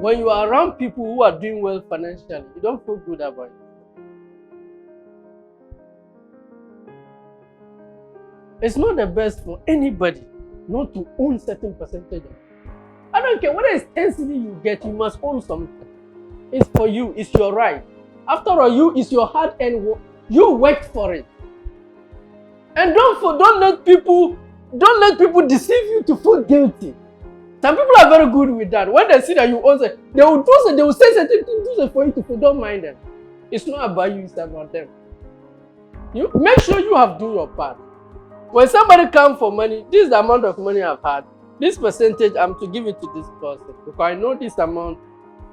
when you are around people who are doing well financially, you don't feel good about it. It's not the best for anybody not to own certain percentage of it. I don't care whether it's 10 cedi you get, you must own something. It's for you, it's your right. After all, it's your hard-earned work. You worked for it. And don't let people deceive you to feel guilty. Some people are very good with that. When they see that you own it, they will say certain things for you to feel. Don't mind them. It's not about you, it's about them. You make sure you have done your part. When somebody comes for money, this is the amount of money I've had. This percentage I'm to give it to this person because I know this amount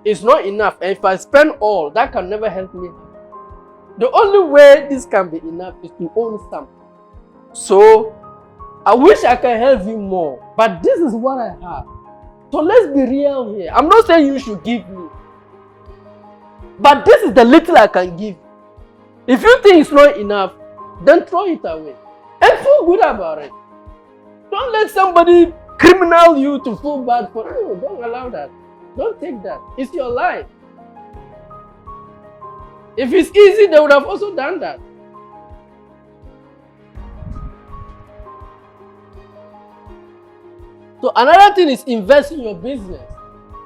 is not enough. And if I spend all, that can never help me. The only way this can be enough is to own something. So I wish I can help you more, but this is what I have. So let's be real here. I'm not saying you should give me, but this is the little I can give. If you think it's not enough, then throw it away and feel good about it. Don't let somebody criminal you to feel bad for you. Don't allow that. Don't take that. It's your life. If it's easy, they would have also done that. So another thing is invest in your business.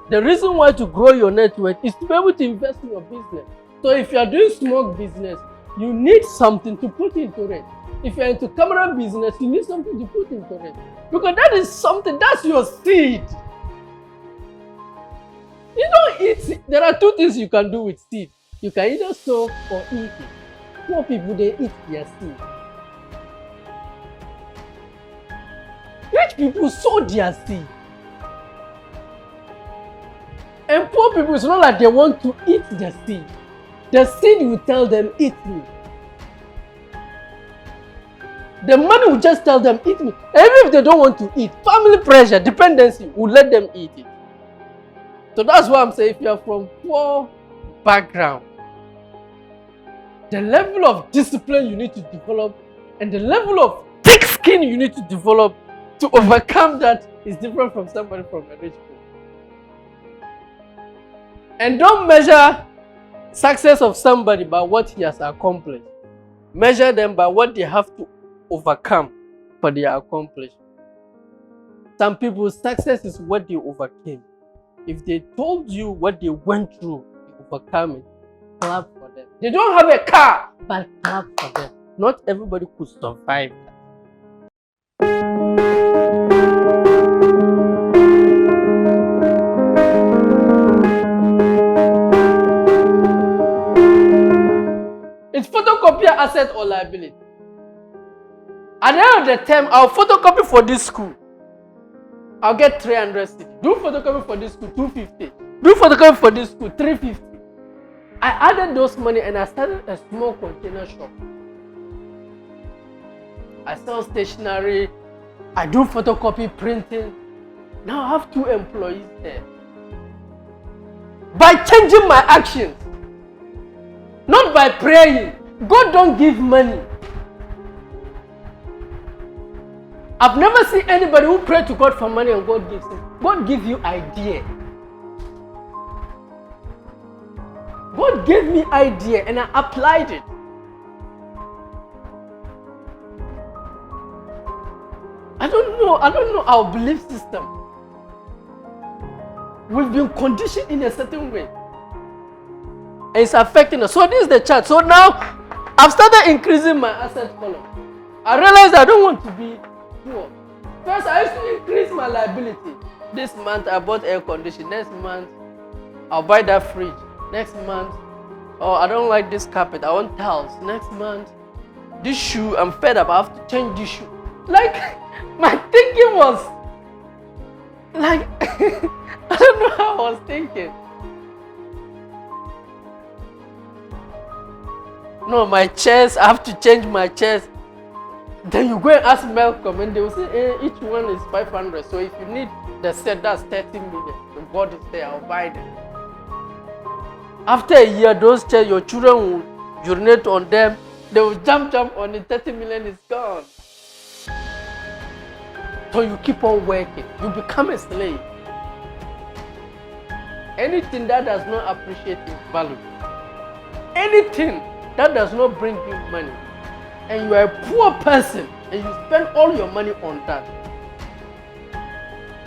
The reason why to grow your network is to be able to invest in your business. So if you are doing small business, you need something to put into it. If you are into camera business, you need something to put into it. Because that is something, that's your seed. You don't eat. There are two things you can do with seed. You can either sow or eat it. Poor people, they eat their seed. Rich people sow their seed. And poor people, it's not like they want to eat the seed. The seed will tell them, eat me. The money will just tell them, eat me. Even if they don't want to eat, family pressure, dependency will let them eat it. So that's why I'm saying, if you are from poor background, the level of discipline you need to develop and the level of thick skin you need to develop to overcome that is different from somebody from a rich people. And don't measure success of somebody by what he has accomplished. Measure them by what they have to overcome for their accomplishment. Some people's success is what they overcame. If they told you what they went through to overcome it, clap for them. They don't have a car, but clap for them. Not everybody could survive that. It's photocopier asset or liability. At the end of the term, I'll photocopy for this school. I'll get 300 cedi. Do photocopy for this school, 250. Do photocopy for this school, 350. I added those money and I started a small container shop. I sell stationery. I do photocopy printing. Now I have 2 employees there. By changing my actions, not by praying. God don't give money. I've never seen anybody who prayed to God for money and God gives it. God gives you idea. God gave me idea and I applied it. I don't know our belief system. We've been conditioned in a certain way. And it's affecting us. So this is the chart. So now I've started increasing my asset column. I realized I don't want to be poor. First, I used to increase my liability. This month I bought air conditioning. Next month I'll buy that fridge. Next month, oh, I don't like this carpet. I want tiles. Next month, this shoe, I'm fed up. I have to change this shoe. Like, my thinking was like, I don't know how I was thinking. No, my chairs, I have to change my chairs. Then you go and ask Malcolm and they will say, each one is 500. So if you need the set, that's 30 million. The board is there, I'll buy them. After a year, those chairs, your children will urinate on them. They will jump on it, 30 million is gone. So you keep on working. You become a slave. Anything that does not appreciate its value, anything that does not bring you money, and you are a poor person and you spend all your money on that,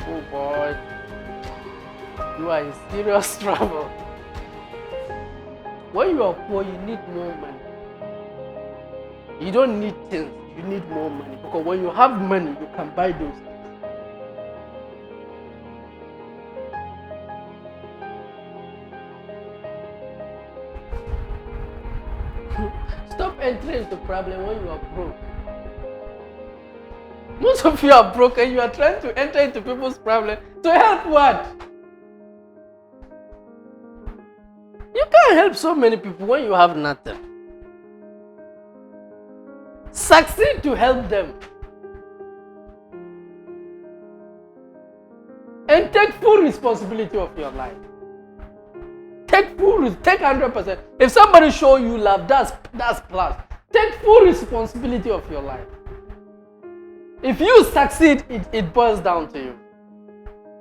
oh boy, you are in serious trouble. When you are poor, you need more money. You don't need things, you need more money. Because when you have money, you can buy those things. Stop entering into problem when you are broke. Most of you are broke and you are trying to enter into people's problem to help what? You can't help so many people when you have nothing. Succeed to help them. And take full responsibility of your life. Take 100%. If somebody show you love, that's plus. Take full responsibility of your life. If you succeed, it boils down to you.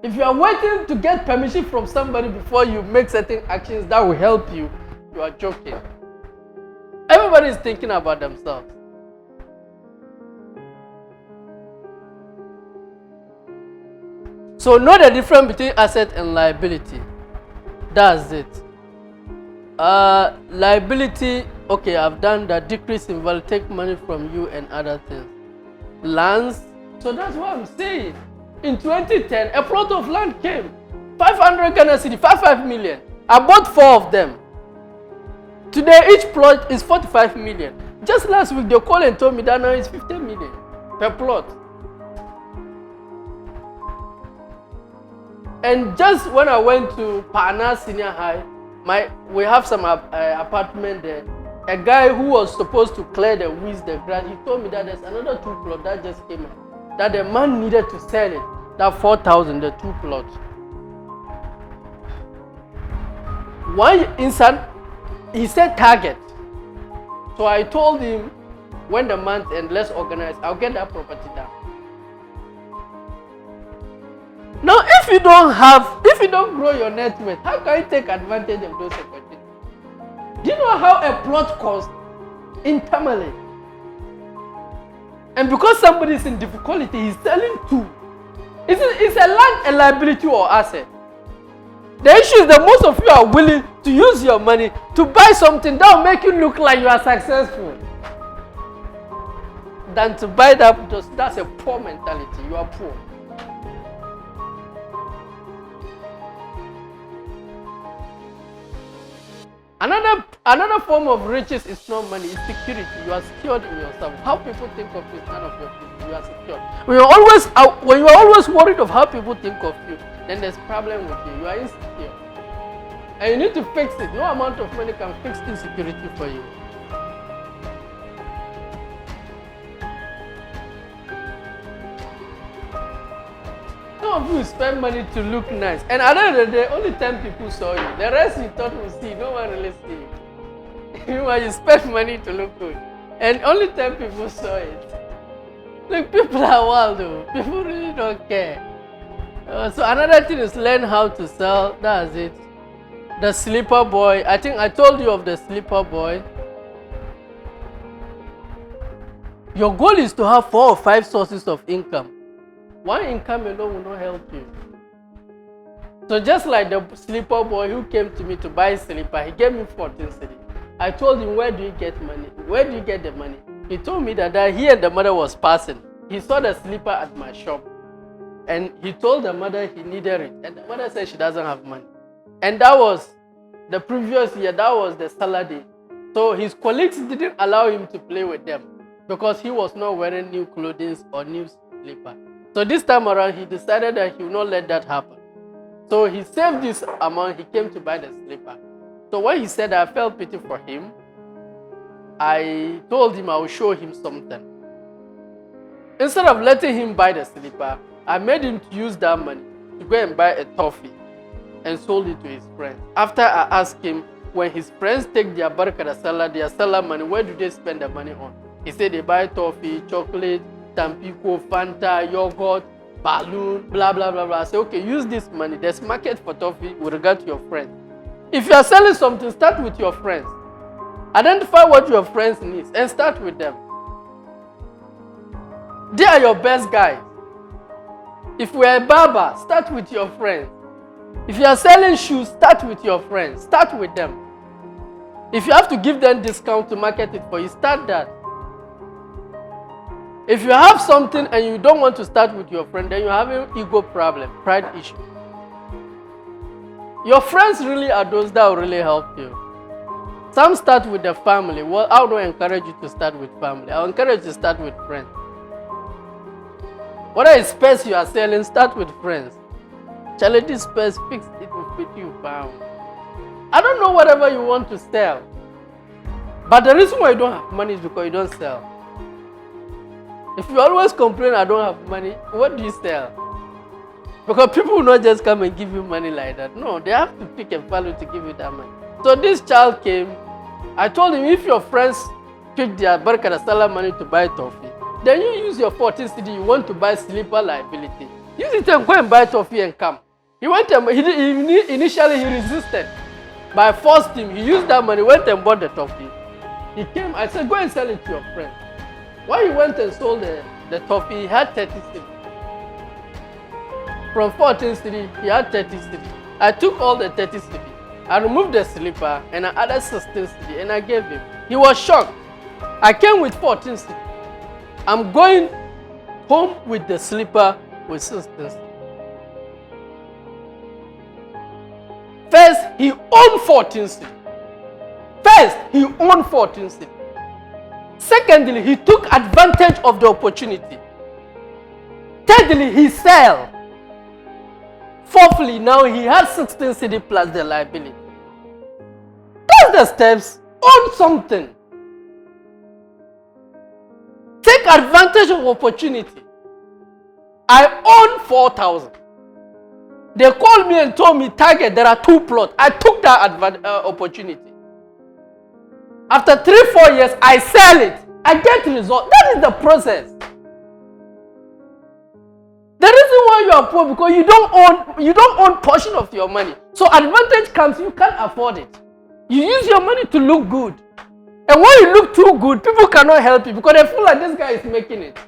If you are waiting to get permission from somebody before you make certain actions that will help you, you are joking. Everybody is thinking about themselves. So know the difference between asset and liability. That's it. Liability, okay, I've done that. Decrease in value, take money from you and other things. Lands, so that's what I'm saying. In 2010, a plot of land came. 500 Ghana cedi, 55 million. I bought 4 of them. Today, each plot is 45 million. Just last week, they called and told me that now it's 50 million per plot. And just when I went to Pana Senior High, we have some apartment there. A guy who was supposed to clear the weeds, the grass, he told me that there's another 2 plots that just came out. That the man needed to sell it. That 4,000, the 2 plots. One instant, he said target. So I told him, when the month ends, let's organize. I'll get that property down. Now, if you don't grow your net worth, how can you take advantage of those opportunities? Do you know how a plot costs internally? And because somebody is in difficulty, he's selling 2. Is a land a liability or asset? The issue is that most of you are willing to use your money to buy something that will make you look like you are successful. Than to buy that, that's a poor mentality. You are poor. Another form of riches is not money, it's security. You are secured in yourself. How people think of you is none of your business. You are secured. When you are always worried of how people think of you, then there's a problem with you. You are insecure. And you need to fix it. No amount of money can fix insecurity for you. Some of you spend money to look nice. And at the end of the day, only 10 people saw you. The rest you thought would see, no one really see you. You spend money to look good. And only 10 people saw it. Look, people are wild though. People really don't care. So another thing is learn how to sell. That's it. The slipper boy. I think I told you of the slipper boy. Your goal is to have 4 or 5 sources of income. One income alone will not help you. So just like the slipper boy who came to me to buy a slipper, he gave me 14 cedi. I told him, where do you get money? Where do you get the money? He told me that he and the mother was passing. He saw the slipper at my shop. And he told the mother he needed it. And the mother said she doesn't have money. And that was the previous year, that was the salary. So his colleagues didn't allow him to play with them because he was not wearing new clothing or new slipper. So this time around, he decided that he will not let that happen. So he saved this amount, he came to buy the slipper. So when he said I felt pity for him, I told him I would show him something. Instead of letting him buy the slipper, I made him to use that money to go and buy a toffee and sold it to his friends. After I asked him, when his friends take their their salad money, where do they spend the money on? He said they buy toffee, chocolate, Tampico, Fanta, yogurt, balloon, blah, blah, blah, blah. Say, okay, use this money. There's market for toffee with regard to your friends. If you are selling something, start with your friends. Identify what your friends need and start with them. They are your best guys. If we are a barber, start with your friends. If you are selling shoes, start with your friends. Start with them. If you have to give them discount to market it for you, start that. If you have something and you don't want to start with your friend, then you have an ego problem, pride issue. Your friends really are those that will really help you. Some start with the family. Well, I don't encourage you to start with family. I'll encourage you to start with friends. Whether it's space you are selling, start with friends. Charlie, this space fixed, it will fit you down. I don't know whatever you want to sell. But the reason why you don't have money is because you don't sell. If you always complain, I don't have money, what do you sell? Because people will not just come and give you money like that. No, they have to pick a value to give you that money. So this child came. I told him, if your friends pick their Barkada Salah money to buy toffee, then you use your 14 CD, you want to buy sleeper liability. Use it and go and buy toffee and come. He went and initially he resisted. But I forced him. He used that money, went and bought the toffee. He came, I said, go and sell it to your friend. When he went and sold the toffee, he had 30 CD. From 14 CD, he had 30 CD. I took all the 30 CD. I removed the slipper and I added 16 CD and I gave him. He was shocked. I came with 14 CD. I'm going home with the slipper with 16 CD. First, he owned 14 CD. First, he owned 14 CD. Secondly, he took advantage of the opportunity. Thirdly, he sell. Fourthly, now he has 16 CD plus the liability. That's the steps. Own something. Take advantage of opportunity. I own 4,000. They called me and told me, Target, there are 2 plots. I took that opportunity. After 3-4 years, I sell it. I get results. That is the process. The reason why you are poor because you don't own portion of your money. So advantage comes, you can't afford it. You use your money to look good. And when you look too good, people cannot help you because they feel like this guy is making it.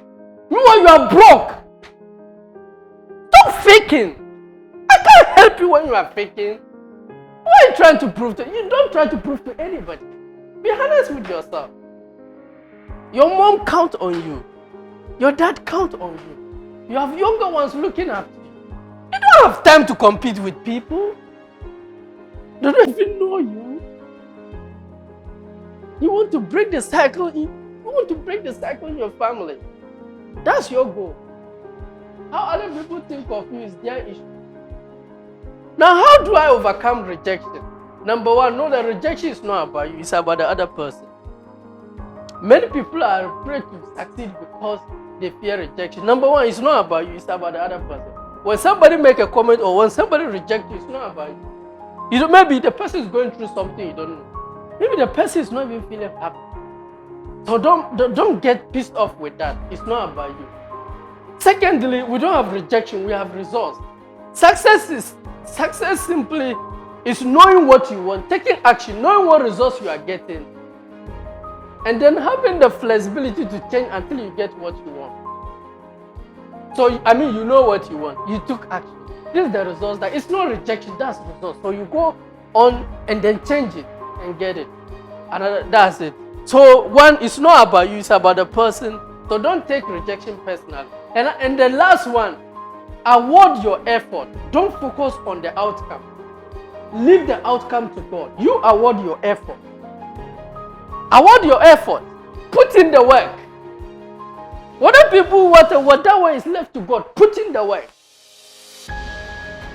Meanwhile, you are broke. Stop faking. I can't help you when you are faking. What are you trying to prove to? You don't try to prove to anybody. Be honest with yourself. Your mom counts on you. Your dad counts on you. You have younger ones looking after you. You don't have time to compete with people. They don't even know you. You want to break the cycle. You want to break the cycle in your family. That's your goal. How other people think of you is their issue. Now, how do I overcome rejection? Number one, know that rejection is not about you, it's about the other person. Many people are afraid to succeed because they fear rejection. Number one, it's not about you, it's about the other person. When somebody make a comment or when somebody rejects you, it's not about you. Maybe the person is going through something you don't know. Maybe the person is not even feeling happy. So don't get pissed off with that. It's not about you. Secondly, we don't have rejection, we have results. Success simply is knowing what you want, taking action, knowing what results you are getting, and then having the flexibility to change until you get what you want. So, you know what you want. You took action. This is the results. That it's not rejection, that's results. So you go on and then change it and get it. That's it. So one, it's not about you, it's about the person. So don't take rejection personally. And the last one, award your effort. Don't focus on the outcome. Leave the outcome to God. You award your effort. Award your effort. Put in the work. Whether people what that way is left to God, put in the work.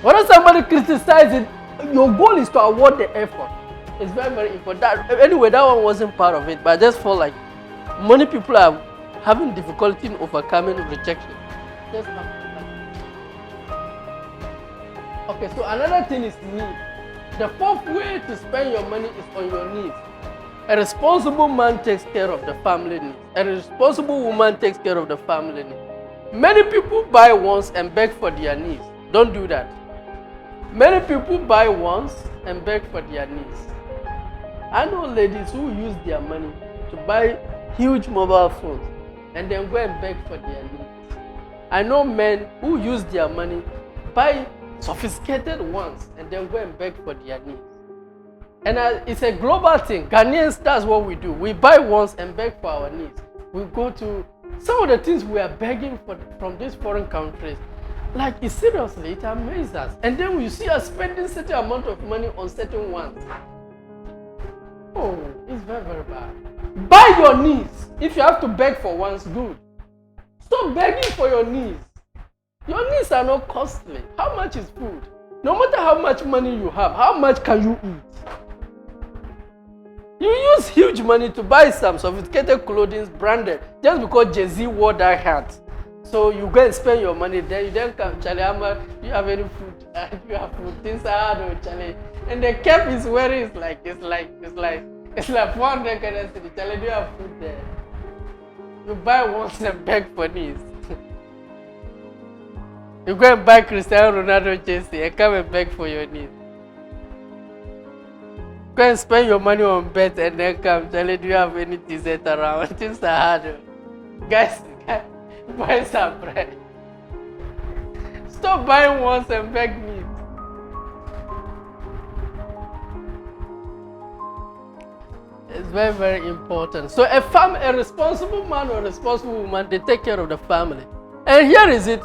Whether somebody criticizes it, your goal is to award the effort. It's very, very important. Anyway, that one wasn't part of it, but I just felt like many people are having difficulty in overcoming rejection. Just okay, so another thing is need. The fourth way to spend your money is on your needs. A responsible man takes care of the family needs. A responsible woman takes care of the family needs. Many people buy once and beg for their needs. Don't do that. Many people buy once and beg for their needs. I know ladies who use their money to buy huge mobile phones and then go and beg for their needs. I know men who use their money, buy sophisticated ones and then go and beg for their needs. And it's a global thing. Ghanaians, that's what we do. We buy once and beg for our needs. We go to some of the things we are begging for from these foreign countries. Like, seriously, it amazes us. And then we see us spending certain amount of money on certain ones. Oh, it's very, very bad. Buy your needs. If you have to beg for ones, good. Stop begging for your needs. Your needs are not costly. How much is food? No matter how much money you have, how much can you eat? You use huge money to buy some sophisticated clothing branded just because Jay-Z wore that hat. So you go and spend your money there. You then come, Charlie, do you have any food? You have food. Things are hard, Charlie. And the cap is wearing it's like 400 currency. Charlie, do you have food there? You buy once and beg for needs. You go and buy Cristiano Ronaldo jersey and come and beg for your needs. Go and spend your money on bets and then come, Charlie, do you have any dessert around? Things are hard. Guys, buy some bread. Stop buying once and beg needs. It's very, very important. So a responsible man or a responsible woman, they take care of the family. And here is it.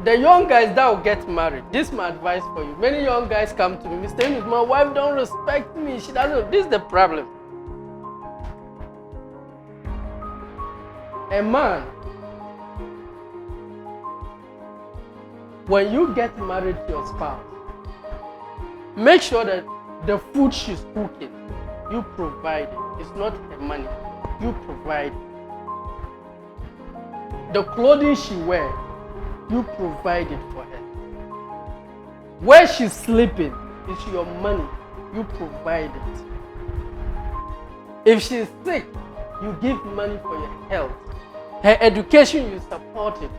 The young guys that will get married, this is my advice for you. Many young guys come to me, Mr. Amos, my wife don't respect me. She doesn't. This is the problem. A man, when you get married to your spouse, make sure that the food she's cooking, you provide it. It's not her money. You provide it. The clothing she wears, you provide it for her. Where she's sleeping, it's your money. You provide it. If she's sick, you give money for your health. Her education, you support it.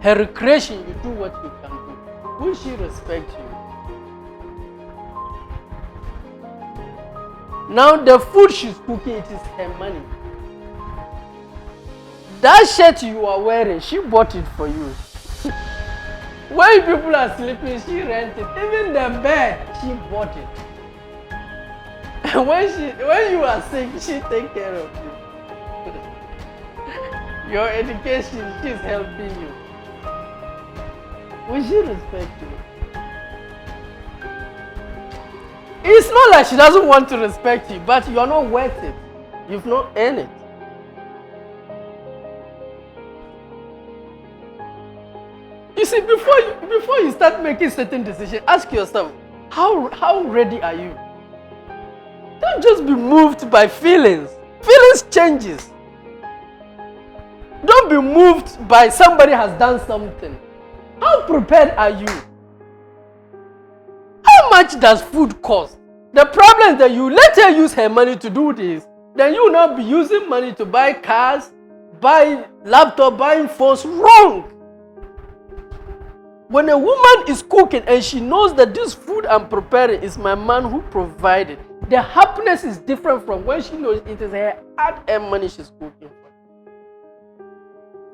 Her recreation, you do what you can do. Will she respect you? Now the food she's cooking, it is her money. That shirt you are wearing, she bought it for you. When people are sleeping, she rented. Even the bed, she bought it. And when you are sick, she take care of you. Your education, she's helping you. Will she respect you? It's not like she doesn't want to respect you, but you are not worth it. You've not earned it. You see, before you start making certain decisions, ask yourself, how ready are you? Don't just be moved by feelings. Feelings changes. Don't be moved by somebody has done something. How prepared are you? How much does food cost? The problem is that you let her use her money to do this, then you will not be using money to buy cars, buy laptop, buying phones. Wrong. When a woman is cooking and she knows that this food I'm preparing is my man who provided, the happiness is different from when she knows it is her hard-earned money she's cooking for.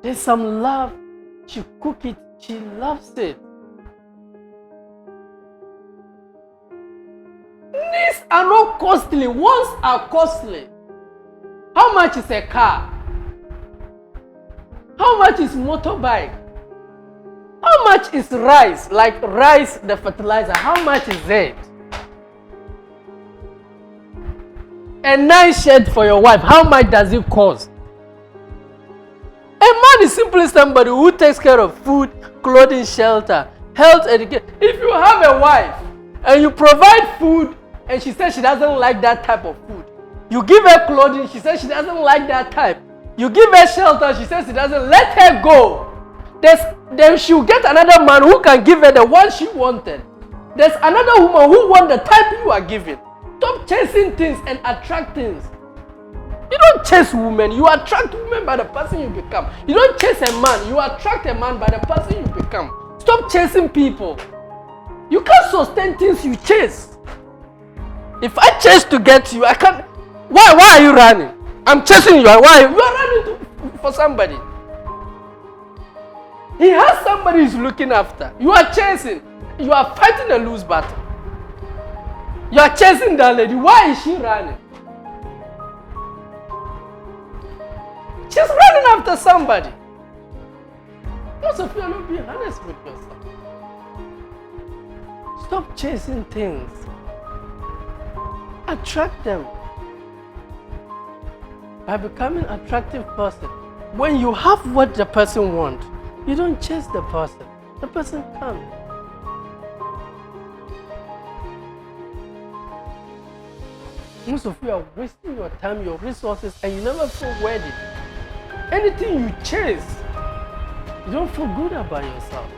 There's some love. She cooks it. She loves it. Needs are not costly. Wants are costly. How much is a car? How much is motorbike? How much is rice? Like rice, the fertilizer. How much is it? A nice shirt for your wife. How much does it cost? A man is simply somebody who takes care of food, clothing, shelter, health, education. If you have a wife and you provide food and she says she doesn't like that type of food, you give her clothing, she says she doesn't like that type, you give her shelter, she says she doesn't, let her go. Then she'll get another man who can give her the one she wanted. There's another woman who wants the type you are giving. Stop chasing things and attract things. You don't don't chase women, you attract women by the person you become. You don't chase a man, you attract a man by the person you become. Stop chasing people. You can't sustain things you chase. If I chase to get you, I can't. Why are you running? I'm chasing you. Why? You are running for somebody. He has somebody he's looking after. You are chasing. You are fighting a loose battle. You are chasing that lady. Why is she running? She's running after somebody. Most of you are not being honest with yourself. Stop chasing things. Attract them. By becoming an attractive person. When you have what the person wants, you don't chase the person. The person comes. Most of you are wasting your time, your resources, and you never feel worthy. Anything you chase, you don't feel good about yourself.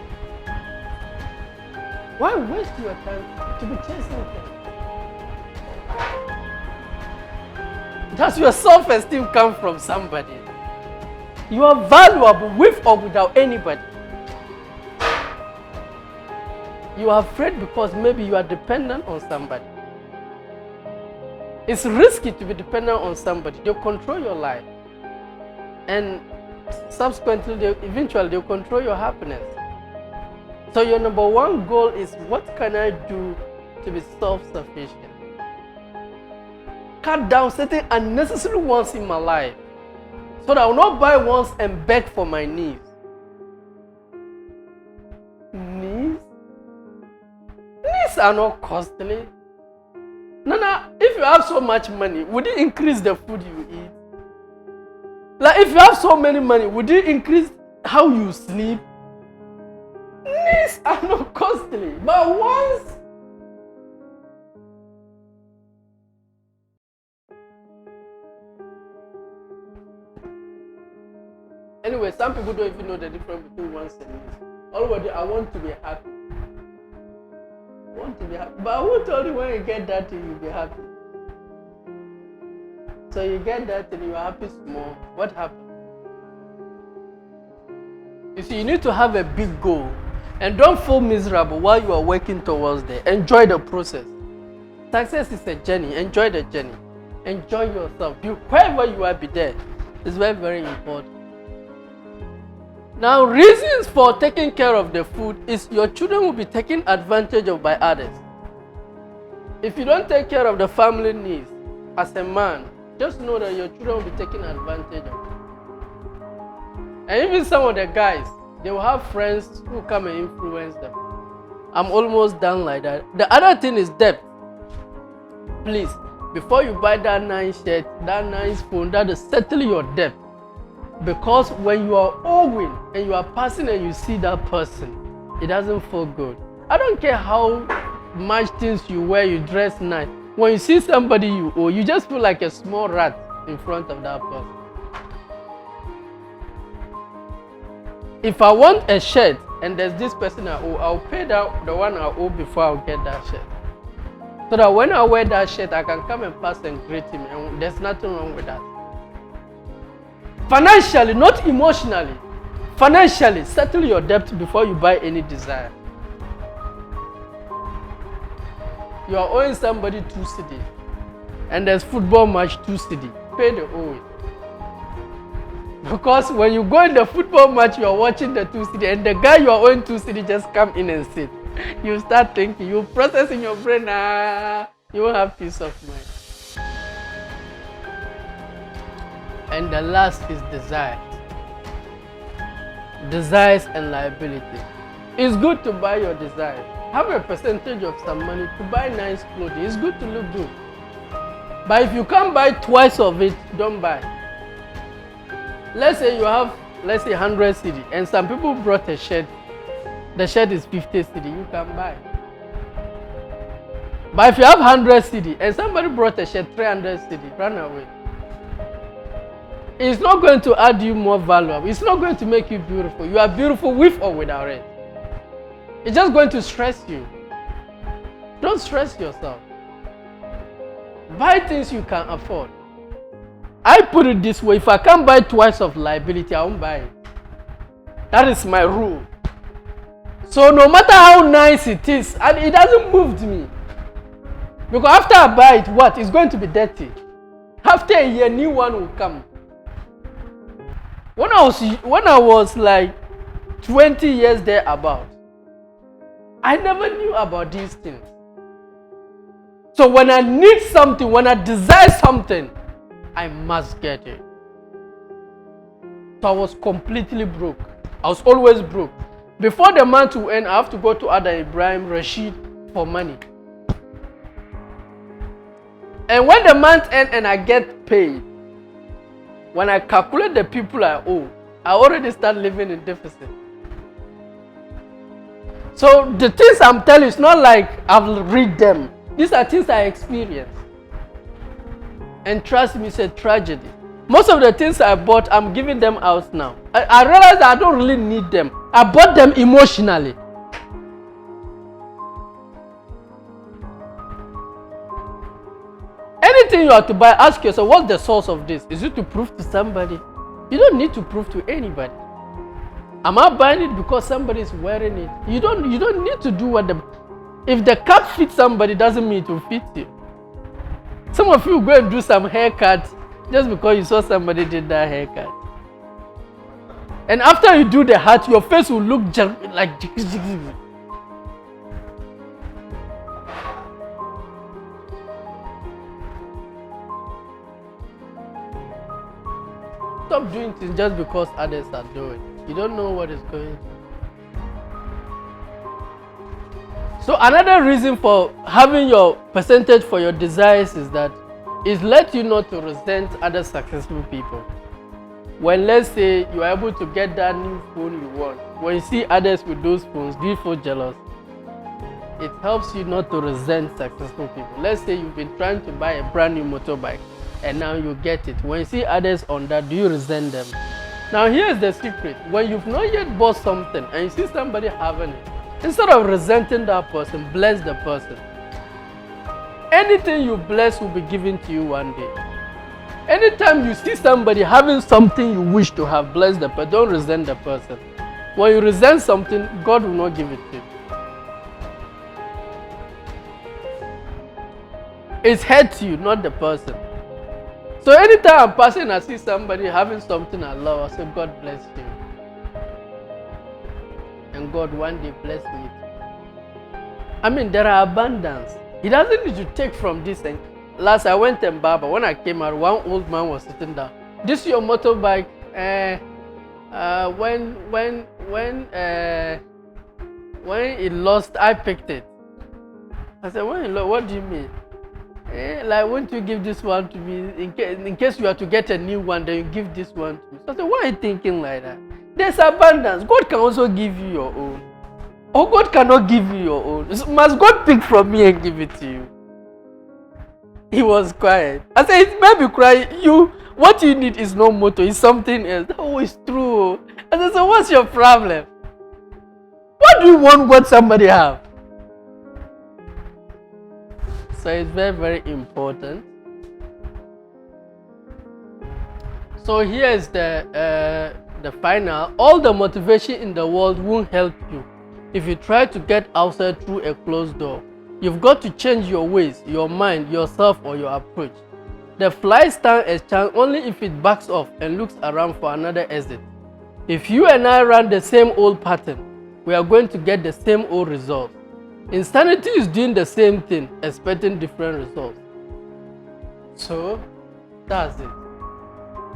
Why waste your time to be chasing things? Does your self-esteem come from somebody? You are valuable with or without anybody. You are afraid because maybe you are dependent on somebody. It's risky to be dependent on somebody. They'll control your life. And subsequently, eventually, they'll control your happiness. So your number one goal is, what can I do to be self-sufficient? Cut down certain unnecessary wants in my life, so that I will not buy wants and beg for my needs. Needs? Needs are not costly. Nana, if you have so much money, would it increase the food you eat? Like, if you have so many money, would it increase how you sleep? Needs are not costly, but wants. Anyway, some people don't even know the difference between wants and needs. Already, I want to be happy. Want to be happy. But who told you when you get that thing, you'll be happy? So you get that thing, you're happy small. What happened? You see, you need to have a big goal. And don't feel miserable while you are working towards it. Enjoy the process. Success is a journey. Enjoy the journey. Enjoy yourself. Wherever you are, be there. It's very, very important. Now, reasons for taking care of the food is your children will be taken advantage of by others. If you don't take care of the family needs as a man, just know that your children will be taken advantage of. And even some of the guys, they will have friends who come and influence them. I'm almost done like that. The other thing is debt. Please, before you buy that nice shirt, that nice phone, that is settle your debt. Because when you are owing and you are passing and you see that person, it doesn't feel good. I don't care how much things you wear, you dress nice. When you see somebody you owe, you just feel like a small rat in front of that person. If I want a shirt and there's this person I owe, I'll pay the one I owe before I'll get that shirt. So that when I wear that shirt, I can come and pass and greet him, and there's nothing wrong with that. Financially, not emotionally. Financially, settle your debt before you buy any desire. You are owing somebody 2 cedi, and there's football match 2 cedi. Pay the owing. Because when you go in the football match, you are watching the 2 cedi, and the guy you are owing 2 cedi just come in and sit. You start thinking, you process in your brain, you won't have peace of mind. And the last is desires. Desires and liability. It's good to buy your desires. Have a percentage of some money to buy nice clothing. It's good to look good. But if you can't buy twice of it, don't buy. Let's say you have, 100 cedi, and some people brought a shirt. The shirt is 50 cedi, you can buy. But if you have 100 cedi and somebody brought a shirt 300 cedi, run away. It's not going to add you more value. It's not going to make you beautiful. You are beautiful with or without it. It's just going to stress you. Don't stress yourself. Buy things you can afford. I put it this way, if I can't buy twice of liability, I won't buy it. That is my rule. So no matter how nice it is, and it doesn't move me. Because after I buy it, what? It's going to be dirty. After a year, new one will come. When I was like 20 years there about, I never knew about these things. So when I need something, when I desire something, I must get it. So I was completely broke. I was always broke. Before the month will end, I have to go to Ada Ibrahim Rashid for money. And when the month ends and I get paid, when I calculate the people I owe, I already start living in deficit. So the things I'm telling you, it's not like I've read them. These are things I experienced. And trust me, it's a tragedy. Most of the things I bought, I'm giving them out now. I realized I don't really need them. I bought them emotionally. Anything you have to buy, ask yourself, what's the source of this? Is it to prove to somebody? You don't need to prove to anybody. Am I buying it because somebody is wearing it? You don't need to do what if the cap fits somebody, doesn't mean it will fit you. Some of you go and do some haircut just because you saw somebody did that haircut. And after you do the hat, your face will look like stop doing things just because others are doing. You don't know what is going on. So another reason for having your percentage for your desires is that it lets you not to resent other successful people. When, let's say, you are able to get that new phone you want, when you see others with those phones, do you feel jealous? It helps you not to resent successful people. Let's say you've been trying to buy a brand new motorbike and now you get it. When you see others on that, do you resent them? Now here's the secret. When you've not yet bought something and you see somebody having it, instead of resenting that person, bless the person. Anything you bless will be given to you one day. Anytime you see somebody having something you wish to have, bless the person. Don't resent the person. When you resent something, God will not give it to you. It's hurts you, not the person. So anytime I'm passing and I see somebody having something I love, I say, God bless you. And God one day bless me. I mean, there are abundance. He doesn't need to take from this thing. Last I went to Baba. When I came out, one old man was sitting down. This your motorbike? When it lost, I picked it. I said, when it lost, what do you mean? Like, won't you give this one to me in case you have to get a new one? Then you give this one to me. So I said, why are you thinking like that? There's abundance. God can also give you your own. Or God cannot give you your own. Must God pick from me and give it to you? He was quiet. I said, it may be quiet. What you need is no motor, it's something else. Oh, it's true. I said, so what's your problem? What do you want what somebody have? So it's very, very important. So here is the final. All the motivation in the world won't help you if you try to get outside through a closed door. You've got to change your ways, your mind, yourself, or your approach. The fly stands a chance only if it backs off and looks around for another exit. If you and I run the same old pattern, we are going to get the same old result. Insanity is doing the same thing, expecting different results. So, that's it.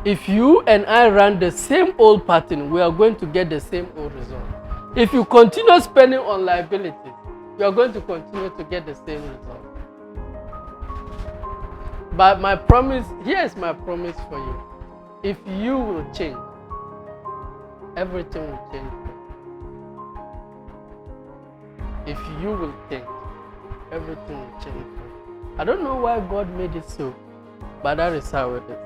If you and I run the same old pattern, we are going to get the same old result. If you continue spending on liabilities, you are going to continue to get the same result. But my promise, here is my promise for you. If you will change, everything will change. If you will change, everything will change. I don't know why God made it so, but that is how it is.